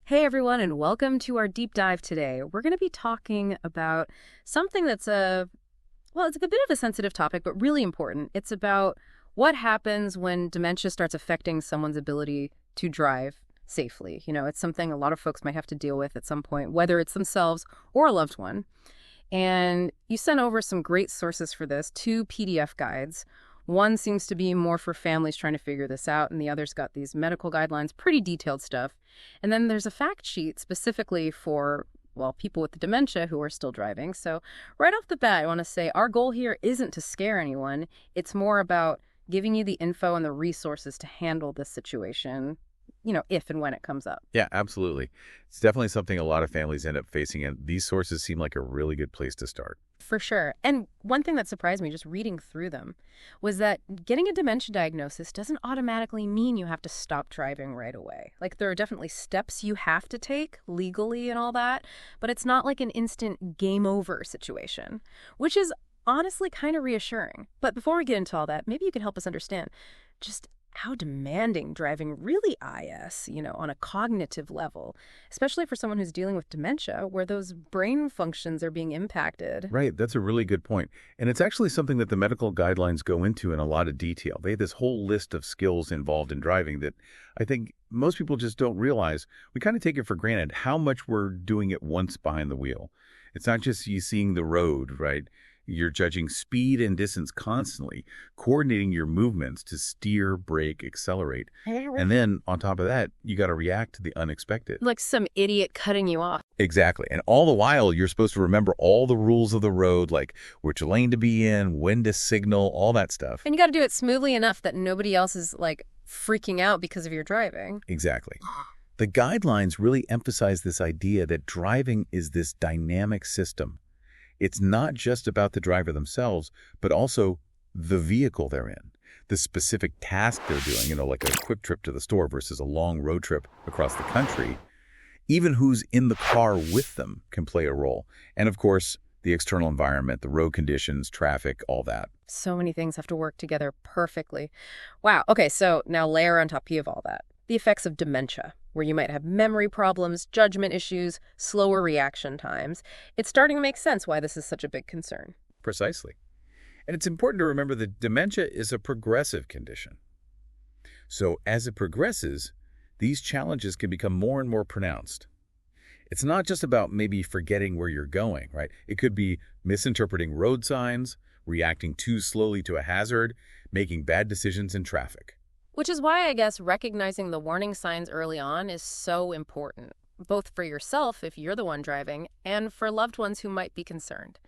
Hey everyone, and welcome to our deep dive today. We're going to be talking about something that's it's a bit of a sensitive topic, but really important. It's about what happens when dementia starts affecting someone's ability to drive safely. It's something a lot of folks might have to deal with at some point, whether it's themselves or a loved one. And you sent over some great sources for this, 2 PDF guides. One seems to be more for families trying to figure this out, and the other's got these medical guidelines, pretty detailed stuff. And then there's a fact sheet specifically for, people with dementia who are still driving. So right off the bat, I want to say our goal here isn't to scare anyone. It's more about giving you the info and the resources to handle this situation, if and when it comes up. Yeah, absolutely. It's definitely something a lot of families end up facing, and these sources seem like a really good place to start. For sure. And one thing that surprised me just reading through them was that getting a dementia diagnosis doesn't automatically mean you have to stop driving right away. Like, there are definitely steps you have to take legally and all that, but it's not like an instant game over situation, which is honestly kind of reassuring. But before we get into all that, maybe you can help us understand just how demanding driving really is, on a cognitive level, especially for someone who's dealing with dementia, where those brain functions are being impacted. Right, that's a really good point. And it's actually something that the medical guidelines go into in a lot of detail. They have this whole list of skills involved in driving that I think most people just don't realize. We kind of take it for granted how much we're doing it once behind the wheel. It's not just you seeing the road, right? You're judging speed and distance constantly, coordinating your movements to steer, brake, accelerate. And then on top of that, you got to react to the unexpected. Like some idiot cutting you off. Exactly. And all the while, you're supposed to remember all the rules of the road, like which lane to be in, when to signal, all that stuff. And you got to do it smoothly enough that nobody else is freaking out because of your driving. Exactly. The guidelines really emphasize this idea that driving is this dynamic system. It's not just about the driver themselves, but also the vehicle they're in, the specific task they're doing, like a quick trip to the store versus a long road trip across the country. Even who's in the car with them can play a role. And of course, the external environment, the road conditions, traffic, all that. So many things have to work together perfectly. Wow. Okay, so now layer on top of all that the effects of dementia, where you might have memory problems, judgment issues, slower reaction times. It's starting to make sense why this is such a big concern. Precisely. And it's important to remember that dementia is a progressive condition. So as it progresses, these challenges can become more and more pronounced. It's not just about maybe forgetting where you're going, right? It could be misinterpreting road signs, reacting too slowly to a hazard, making bad decisions in traffic. Which is why I guess recognizing the warning signs early on is so important, both for yourself if you're the one driving and for loved ones who might be concerned.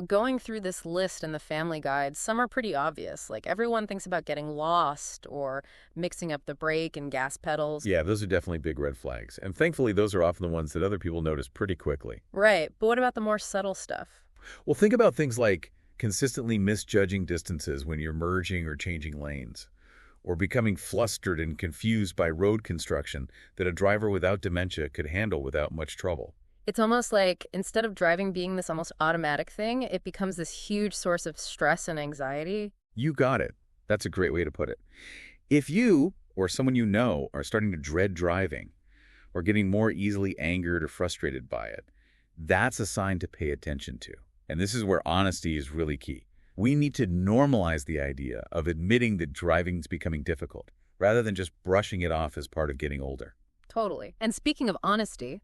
Going through this list in the family guide, some are pretty obvious. Like everyone thinks about getting lost or mixing up the brake and gas pedals. Yeah, those are definitely big red flags. And thankfully, those are often the ones that other people notice pretty quickly. Right. But what about the more subtle stuff? Well, think about things like consistently misjudging distances when you're merging or changing lanes, or becoming flustered and confused by road construction that a driver without dementia could handle without much trouble. It's almost like instead of driving being this almost automatic thing, it becomes this huge source of stress and anxiety. You got it. That's a great way to put it. If you or someone you know are starting to dread driving or getting more easily angered or frustrated by it, that's a sign to pay attention to. And this is where honesty is really key. We need to normalize the idea of admitting that driving is becoming difficult, rather than just brushing it off as part of getting older. Totally. And speaking of honesty,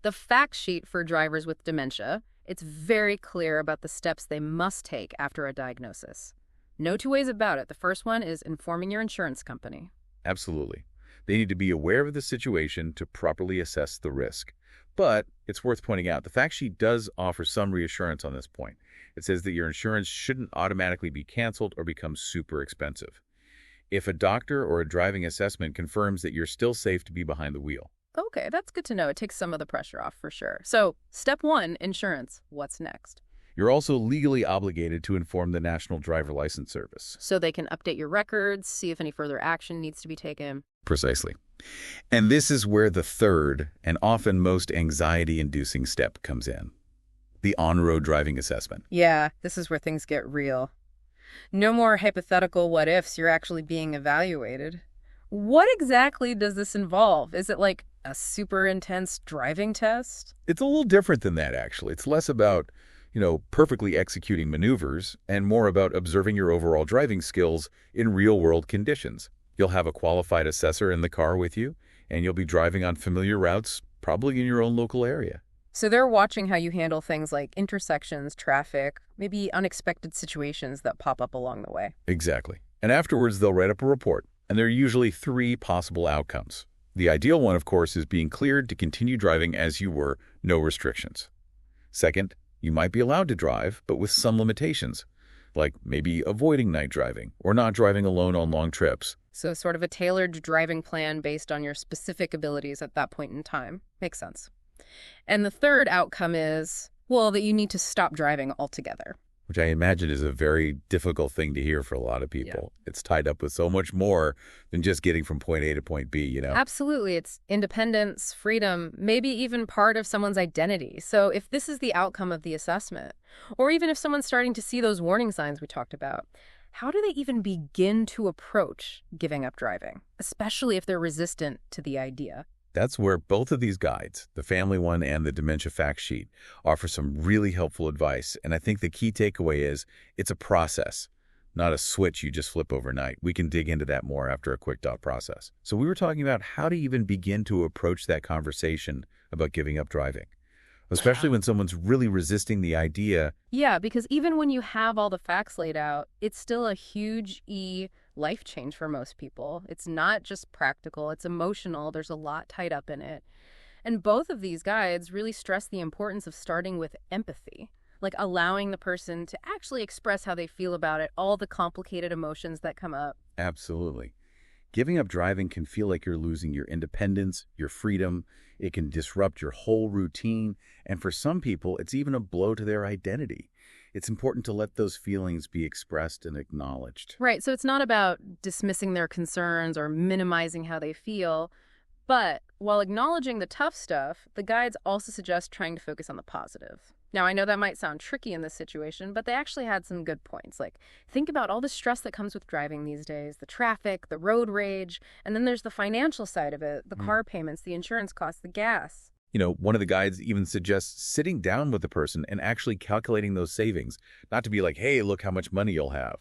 the fact sheet for drivers with dementia, it's very clear about the steps they must take after a diagnosis. No two ways about it. The first one is informing your insurance company. Absolutely. They need to be aware of the situation to properly assess the risk. But it's worth pointing out, the fact sheet does offer some reassurance on this point. It says that your insurance shouldn't automatically be canceled or become super expensive if a doctor or a driving assessment confirms that you're still safe to be behind the wheel. Okay, that's good to know. It takes some of the pressure off for sure. So, step 1, insurance. What's next? You're also legally obligated to inform the National Driver License Service. So they can update your records, see if any further action needs to be taken. Precisely. And this is where the third and often most anxiety-inducing step comes in. The on-road driving assessment. Yeah, this is where things get real. No more hypothetical what-ifs, you're actually being evaluated. What exactly does this involve? Is it like a super intense driving test? It's a little different than that, actually. It's less about, perfectly executing maneuvers and more about observing your overall driving skills in real-world conditions. You'll have a qualified assessor in the car with you, and you'll be driving on familiar routes, probably in your own local area. So they're watching how you handle things like intersections, traffic, maybe unexpected situations that pop up along the way. Exactly. And afterwards, they'll write up a report, and there are usually three possible outcomes. The ideal one, of course, is being cleared to continue driving as you were, no restrictions. Second, you might be allowed to drive, but with some limitations, like maybe avoiding night driving or not driving alone on long trips. So sort of a tailored driving plan based on your specific abilities at that point in time. Makes sense. And the third outcome is, well, that you need to stop driving altogether. Which I imagine is a very difficult thing to hear for a lot of people. Yeah. It's tied up with so much more than just getting from point A to point B, Absolutely. It's independence, freedom, maybe even part of someone's identity. So if this is the outcome of the assessment, or even if someone's starting to see those warning signs we talked about, how do they even begin to approach giving up driving, especially if they're resistant to the idea? That's where both of these guides, the family one and the dementia fact sheet, offer some really helpful advice. And I think the key takeaway is it's a process, not a switch you just flip overnight. We can dig into that more after a quick thought process. So we were talking about how to even begin to approach that conversation about giving up driving, especially when someone's really resisting the idea. Yeah, because even when you have all the facts laid out, it's still a huge life change for most people. It's not just practical, it's emotional. There's a lot tied up in it. And both of these guides really stress the importance of starting with empathy, like allowing the person to actually express how they feel about it, all the complicated emotions that come up. Absolutely. Giving up driving can feel like you're losing your independence, your freedom. It can disrupt your whole routine. And for some people, it's even a blow to their identity. It's important to let those feelings be expressed and acknowledged. Right. So it's not about dismissing their concerns or minimizing how they feel. But while acknowledging the tough stuff, the guides also suggest trying to focus on the positive. Now, I know that might sound tricky in this situation, but they actually had some good points. Like, think about all the stress that comes with driving these days, the traffic, the road rage, and then there's the financial side of it, the car payments, the insurance costs, the gas. One of the guides even suggests sitting down with the person and actually calculating those savings, not to be like, hey, look how much money you'll have,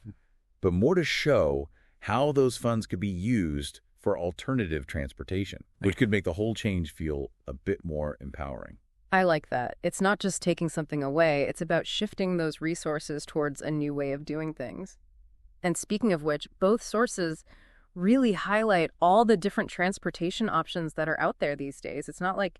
but more to show how those funds could be used for alternative transportation, which could make the whole change feel a bit more empowering. I like that. It's not just taking something away, it's about shifting those resources towards a new way of doing things. And speaking of which, both sources really highlight all the different transportation options that are out there these days. It's not like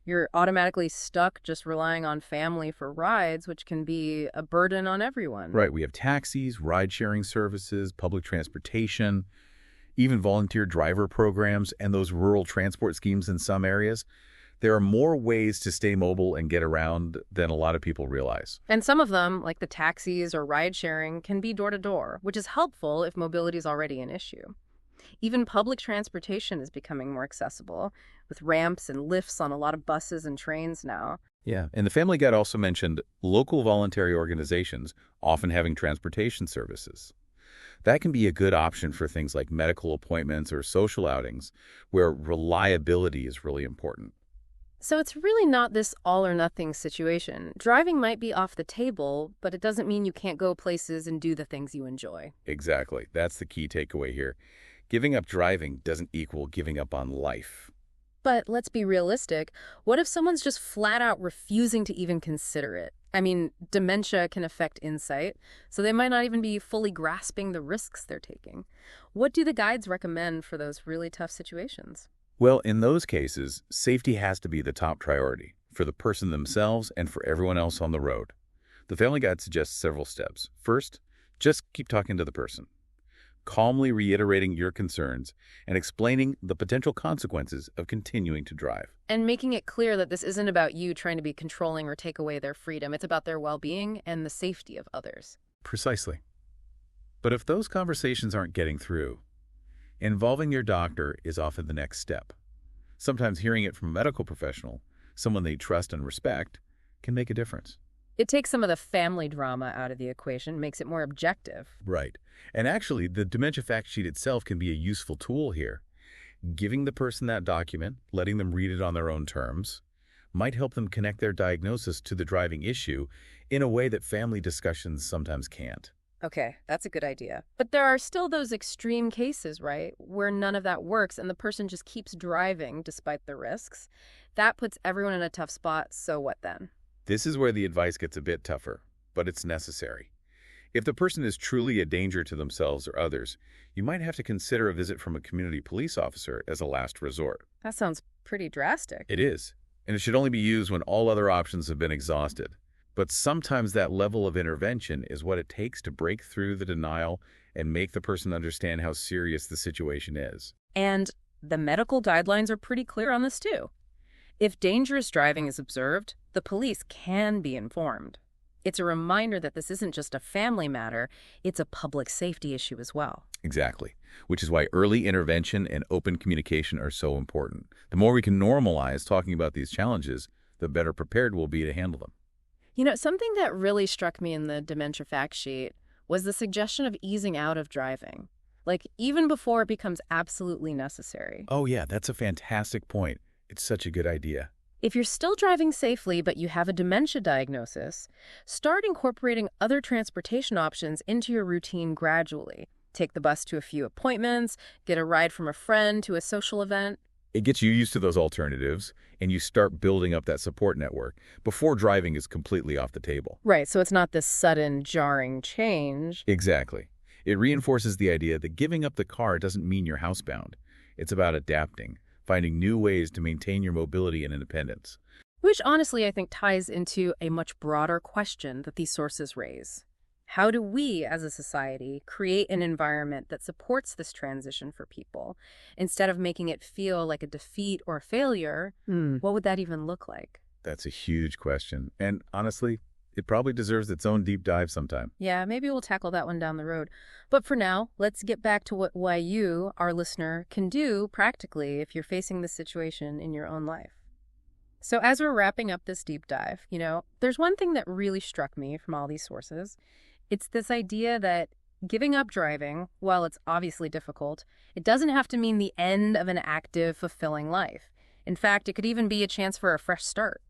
you're automatically stuck just relying on family for rides, which can be a burden on everyone. Right. We have taxis, ride-sharing services, public transportation, even volunteer driver programs, and those rural transport schemes in some areas. There are more ways to stay mobile and get around than a lot of people realize. And some of them, like the taxis or ride-sharing, can be door-to-door, which is helpful if mobility is already an issue. Even public transportation is becoming more accessible, with ramps and lifts on a lot of buses and trains now. Yeah, and the Family Guide also mentioned local voluntary organizations often having transportation services. That can be a good option for things like medical appointments or social outings, where reliability is really important. So it's really not this all-or-nothing situation. Driving might be off the table, but it doesn't mean you can't go places and do the things you enjoy. Exactly. That's the key takeaway here. Giving up driving doesn't equal giving up on life. But let's be realistic. What if someone's just flat out refusing to even consider it? I mean, dementia can affect insight, so they might not even be fully grasping the risks they're taking. What do the guides recommend for those really tough situations? Well, in those cases, safety has to be the top priority for the person themselves and for everyone else on the road. The Family Guide suggests several steps. First, just keep talking to the person, calmly reiterating your concerns and explaining the potential consequences of continuing to drive. And making it clear that this isn't about you trying to be controlling or take away their freedom. It's about their well-being and the safety of others. Precisely. But if those conversations aren't getting through, involving your doctor is often the next step. Sometimes hearing it from a medical professional, someone they trust and respect, can make a difference. It takes some of the family drama out of the equation, makes it more objective. Right. And actually, the dementia fact sheet itself can be a useful tool here. Giving the person that document, letting them read it on their own terms, might help them connect their diagnosis to the driving issue in a way that family discussions sometimes can't. Okay, that's a good idea. But there are still those extreme cases, right, where none of that works and the person just keeps driving despite the risks. That puts everyone in a tough spot, so what then? This is where the advice gets a bit tougher, but it's necessary. If the person is truly a danger to themselves or others, you might have to consider a visit from a community police officer as a last resort. That sounds pretty drastic. It is, and it should only be used when all other options have been exhausted. But sometimes that level of intervention is what it takes to break through the denial and make the person understand how serious the situation is. And the medical guidelines are pretty clear on this too. If dangerous driving is observed, the police can be informed. It's a reminder that this isn't just a family matter, it's a public safety issue as well. Exactly, which is why early intervention and open communication are so important. The more we can normalize talking about these challenges, the better prepared we'll be to handle them. You know, something that really struck me in the dementia fact sheet was the suggestion of easing out of driving, like even before it becomes absolutely necessary. Oh yeah, that's a fantastic point. It's such a good idea. If you're still driving safely but you have a dementia diagnosis, start incorporating other transportation options into your routine gradually. Take the bus to a few appointments, get a ride from a friend to a social event. It gets you used to those alternatives, and you start building up that support network before driving is completely off the table. Right, so it's not this sudden, jarring change. Exactly. It reinforces the idea that giving up the car doesn't mean you're housebound. It's about adapting, finding new ways to maintain your mobility and independence. Which honestly I think ties into a much broader question that these sources raise. How do we, as a society, create an environment that supports this transition for people? Instead of making it feel like a defeat or a failure, what would that even look like? That's a huge question. And honestly, it probably deserves its own deep dive sometime. Yeah, maybe we'll tackle that one down the road. But for now, let's get back to why you, our listener, can do practically if you're facing this situation in your own life. So as we're wrapping up this deep dive, there's one thing that really struck me from all these sources. It's this idea that giving up driving, while it's obviously difficult, it doesn't have to mean the end of an active, fulfilling life. In fact, it could even be a chance for a fresh start,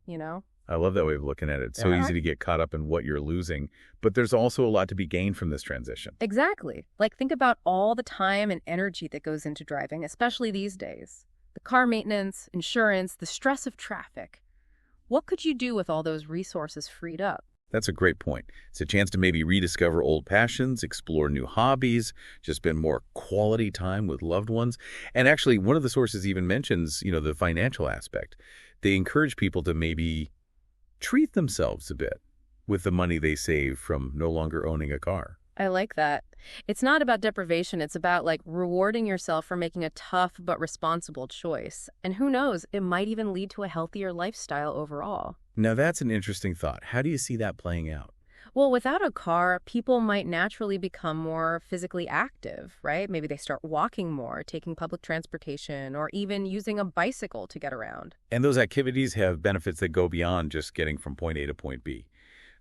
I love that way of looking at it. It's so easy to get caught up in what you're losing, but there's also a lot to be gained from this transition. Exactly. Like, think about all the time and energy that goes into driving, especially these days. The car maintenance, insurance, the stress of traffic. What could you do with all those resources freed up? That's a great point. It's a chance to maybe rediscover old passions, explore new hobbies, just spend more quality time with loved ones. And actually, one of the sources even mentions, the financial aspect. They encourage people to maybe treat themselves a bit with the money they save from no longer owning a car. I like that. It's not about deprivation. It's about rewarding yourself for making a tough but responsible choice. And who knows, it might even lead to a healthier lifestyle overall. Now that's an interesting thought. How do you see that playing out? Well, without a car, people might naturally become more physically active, right? Maybe they start walking more, taking public transportation, or even using a bicycle to get around. And those activities have benefits that go beyond just getting from point A to point B.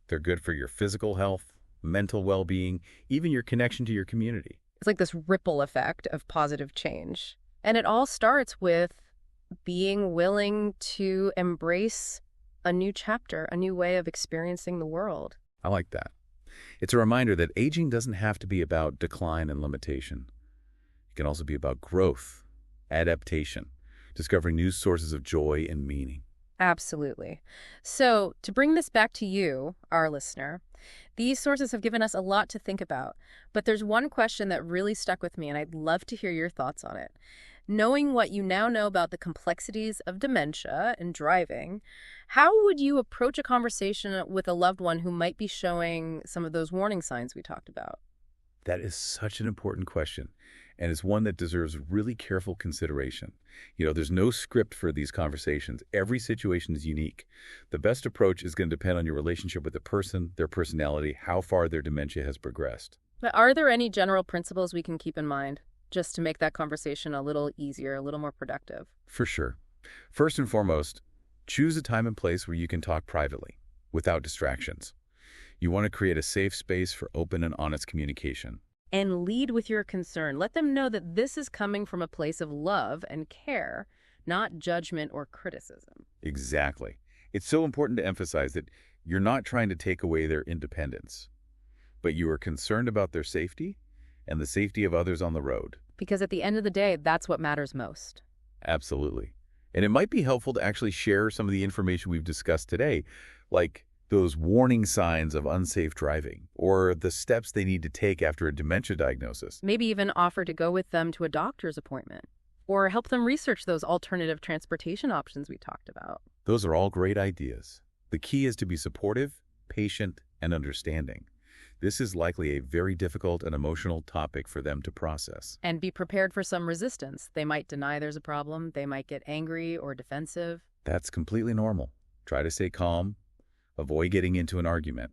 They're good for your physical health, mental well-being, even your connection to your community. It's like this ripple effect of positive change. And it all starts with being willing to embrace a new chapter, a new way of experiencing the world. I like that. It's a reminder that aging doesn't have to be about decline and limitation. It can also be about growth, adaptation, discovering new sources of joy and meaning. Absolutely. So, to bring this back to you, our listener, these sources have given us a lot to think about, but there's one question that really stuck with me, and I'd love to hear your thoughts on it. Knowing what you now know about the complexities of dementia and driving, how would you approach a conversation with a loved one who might be showing some of those warning signs we talked about? That is such an important question, and it's one that deserves really careful consideration. There's no script for these conversations. Every situation is unique. The best approach is going to depend on your relationship with the person, their personality, how far their dementia has progressed. But are there any general principles we can keep in mind just to make that conversation a little easier, a little more productive? For sure. First and foremost, choose a time and place where you can talk privately, without distractions. You want to create a safe space for open and honest communication. and lead with your concern. Let them know that this is coming from a place of love and care, not judgment or criticism. Exactly. It's so important to emphasize that you're not trying to take away their independence, but you are concerned about their safety and the safety of others on the road. Because at the end of the day, that's what matters most. Absolutely. And it might be helpful to actually share some of the information we've discussed today, like those warning signs of unsafe driving or the steps they need to take after a dementia diagnosis. Maybe even offer to go with them to a doctor's appointment or help them research those alternative transportation options we talked about. Those are all great ideas. The key is to be supportive, patient, and understanding. This is likely a very difficult and emotional topic for them to process. And be prepared for some resistance. They might deny there's a problem. They might get angry or defensive. That's completely normal. Try to stay calm. Avoid getting into an argument.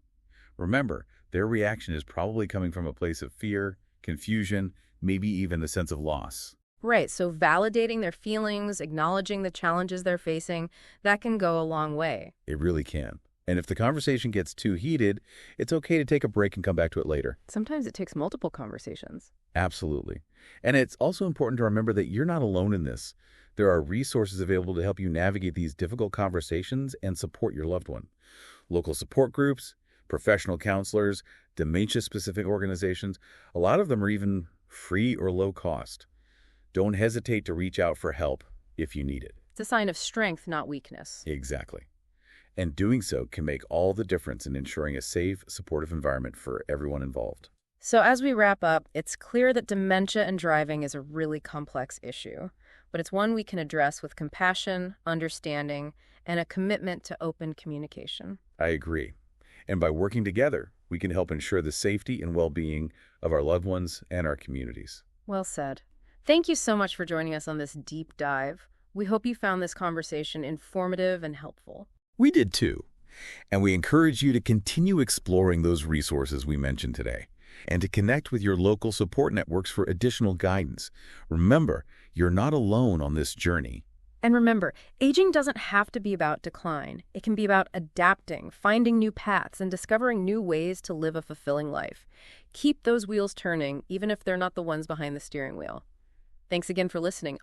Remember, their reaction is probably coming from a place of fear, confusion, maybe even a sense of loss. Right, so validating their feelings, acknowledging the challenges they're facing, that can go a long way. It really can. And if the conversation gets too heated, it's okay to take a break and come back to it later. Sometimes it takes multiple conversations. Absolutely. And it's also important to remember that you're not alone in this. There are resources available to help you navigate these difficult conversations and support your loved one. Local support groups, professional counselors, dementia-specific organizations, a lot of them are even free or low cost. Don't hesitate to reach out for help if you need it. It's a sign of strength, not weakness. Exactly. And doing so can make all the difference in ensuring a safe, supportive environment for everyone involved. So as we wrap up, it's clear that dementia and driving is a really complex issue, but it's one we can address with compassion, understanding, and a commitment to open communication. I agree. And by working together, we can help ensure the safety and well-being of our loved ones and our communities. Well said. Thank you so much for joining us on this deep dive. We hope you found this conversation informative and helpful. We did too. And we encourage you to continue exploring those resources we mentioned today and to connect with your local support networks for additional guidance. Remember, you're not alone on this journey. And remember, aging doesn't have to be about decline. It can be about adapting, finding new paths, and discovering new ways to live a fulfilling life. Keep those wheels turning, even if they're not the ones behind the steering wheel. Thanks again for listening.